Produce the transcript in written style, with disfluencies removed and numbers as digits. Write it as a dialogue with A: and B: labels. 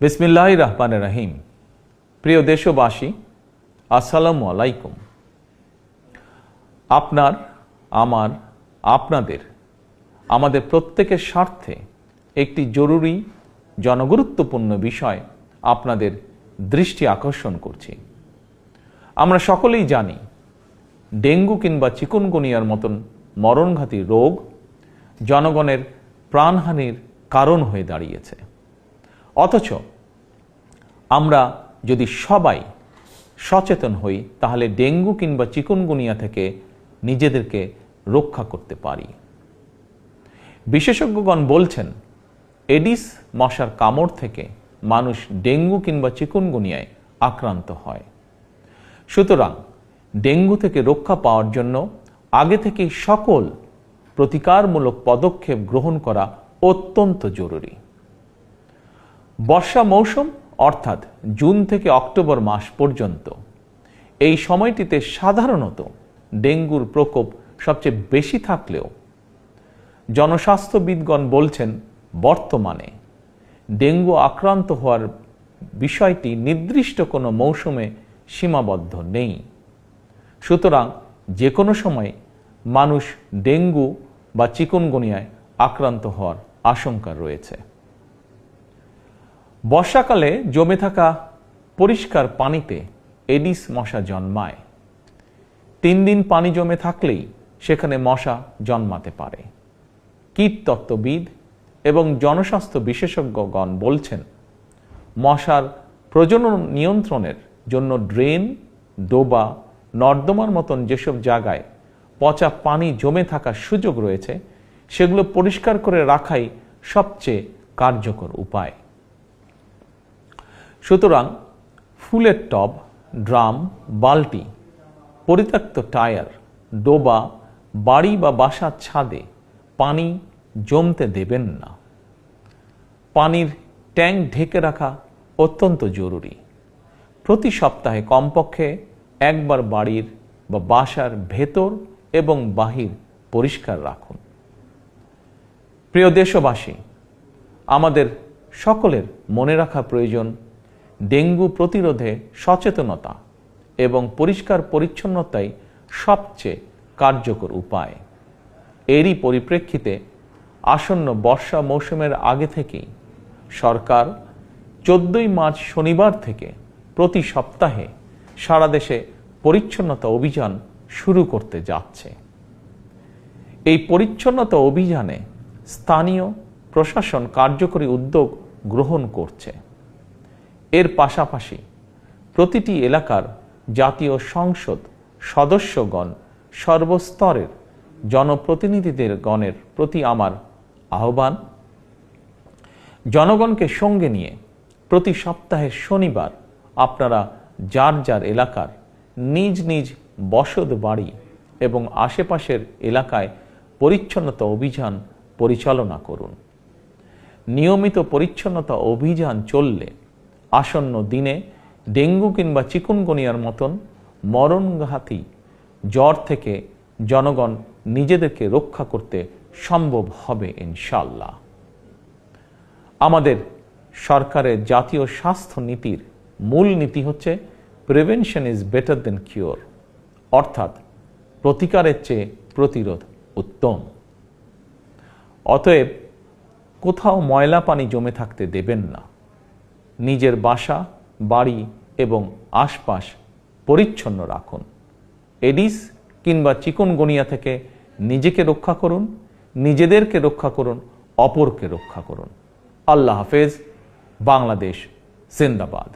A: বিসমিল্লাহির রহমানির রহিম। প্রিয় দেশবাসী, আসসালামু আলাইকুম। আপনার, আমার, আপনাদের, আমাদের প্রত্যেকের স্বার্থে একটি জরুরি জনগুরুত্বপূর্ণ বিষয় আপনাদের দৃষ্টি আকর্ষণ করছি। আমরা সকলেই জানি ডেঙ্গু কিংবা চিকুনগুনিয়ার মতন মরণঘাতী রোগ জনগণের প্রাণহানির কারণ হয়ে দাঁড়িয়েছে। অথচ আমরা যদি সবাই সচেতন হই তাহলে ডেঙ্গু কিংবা চিকুনগুনিয়া থেকে নিজেদেরকে রক্ষা করতে পারি। বিশেষজ্ঞগণ বলছেন এডিস মশার কামড় থেকে মানুষ ডেঙ্গু কিংবা চিকুনগুনিয়ায় আক্রান্ত হয়। সুতরাং ডেঙ্গু থেকে রক্ষা পাওয়ার জন্য আগে থেকেই সকল প্রতিকারমূলক পদক্ষেপ গ্রহণ করা অত্যন্ত জরুরি। বর্ষা মৌসুম অর্থাৎ জুন থেকে অক্টোবর মাস পর্যন্ত এই সময়টিতে সাধারণত ডেঙ্গুর প্রকোপ সবচেয়ে বেশি থাকলেও জনস্বাস্থ্যবিদগণ বলছেন বর্তমানে ডেঙ্গু আক্রান্ত হওয়ার বিষয়টি নির্দিষ্ট কোনো মৌসুমে সীমাবদ্ধ নেই। সুতরাং যে কোনো সময় মানুষ ডেঙ্গু বা চিকুনগুনিয়ায় আক্রান্ত হওয়ার আশঙ্কা রয়েছে। বর্ষাকালে জমে থাকা পরিষ্কার পানিতে এডিস মশা জন্মায়। 3 দিন পানি জমে থাকলেই সেখানে মশা জন্মাতে পারে। কীটতত্ত্ববিদ এবং জনস্বাস্থ্য বিশেষজ্ঞগণ বলছেন মশার প্রজনন নিয়ন্ত্রণের জন্য ড্রেন, ডোবা, নর্দমার মতন যেসব জায়গায় পচা পানি জমে থাকার সুযোগ রয়েছে সেগুলো পরিষ্কার করে রাখাই সবচেয়ে কার্যকর উপায়। সুতরাং ফুলের টব, ড্রাম, বালতি, পরিত্যক্ত টায়ার, ডোবা, বাড়ি বা বাসার ছাদে পানি জমতে দেবেন না। পানির ট্যাঙ্ক ঢেকে রাখা অত্যন্ত জরুরি। প্রতি সপ্তাহে কমপক্ষে একবার বাড়ির বা বাসার ভেতর এবং বাহির পরিষ্কার রাখুন। প্রিয় দেশবাসী, আমাদের সকলের মনে রাখা প্রয়োজন ডেঙ্গু প্রতিরোধে সচেতনতা এবং পরিষ্কার পরিচ্ছন্নতাই সবচেয়ে কার্যকর উপায়। এরই পরিপ্রেক্ষিতে আসন্ন বর্ষা মৌসুমের আগে থেকেই সরকার 14ই মার্চ শনিবার থেকে প্রতি সপ্তাহে সারা দেশে পরিচ্ছন্নতা অভিযান শুরু করতে যাচ্ছে। এই পরিচ্ছন্নতা অভিযানে স্থানীয় প্রশাসন কার্যকরী উদ্যোগ গ্রহণ করছে। এর পাশাপাশি প্রতিটি এলাকার জাতীয় সংসদ সদস্যগণ, সর্বস্তরের জনপ্রতিনিধিদের গণের প্রতি আমার আহ্বান, জনগণকে সঙ্গে নিয়ে প্রতি সপ্তাহের শনিবার আপনারা যার যার এলাকার নিজ নিজ বসত বাড়ি এবং আশেপাশের এলাকায় পরিচ্ছন্নতা অভিযান পরিচালনা করুন। নিয়মিত পরিচ্ছন্নতা অভিযান চললে আসন্ন দিনে ডেঙ্গু কিংবা চিকুনগুনিয়ার মতন মরণঘাতী জ্বর থেকে জনগণ নিজেদেরকে রক্ষা করতে সম্ভব হবে ইনশাআল্লাহ। আমাদের সরকারের জাতীয় স্বাস্থ্য নীতির মূল নীতি হচ্ছে prevention is better then cure, অর্থাৎ প্রতিকারের চেয়ে প্রতিরোধ উত্তম। অতএব কোথাও ময়লা পানি জমে থাকতে দেবেন না। নিজের বাসা, বাড়ি এবং আশপাশ পরিচ্ছন্ন রাখুন। এডিস কিংবা চিকুনগুনিয়া থেকে নিজেকে রক্ষা করুন, নিজেদেরকে রক্ষা করুন, অপরকে রক্ষা করুন। আল্লাহ হাফেজ। বাংলাদেশ জিন্দাবাদ।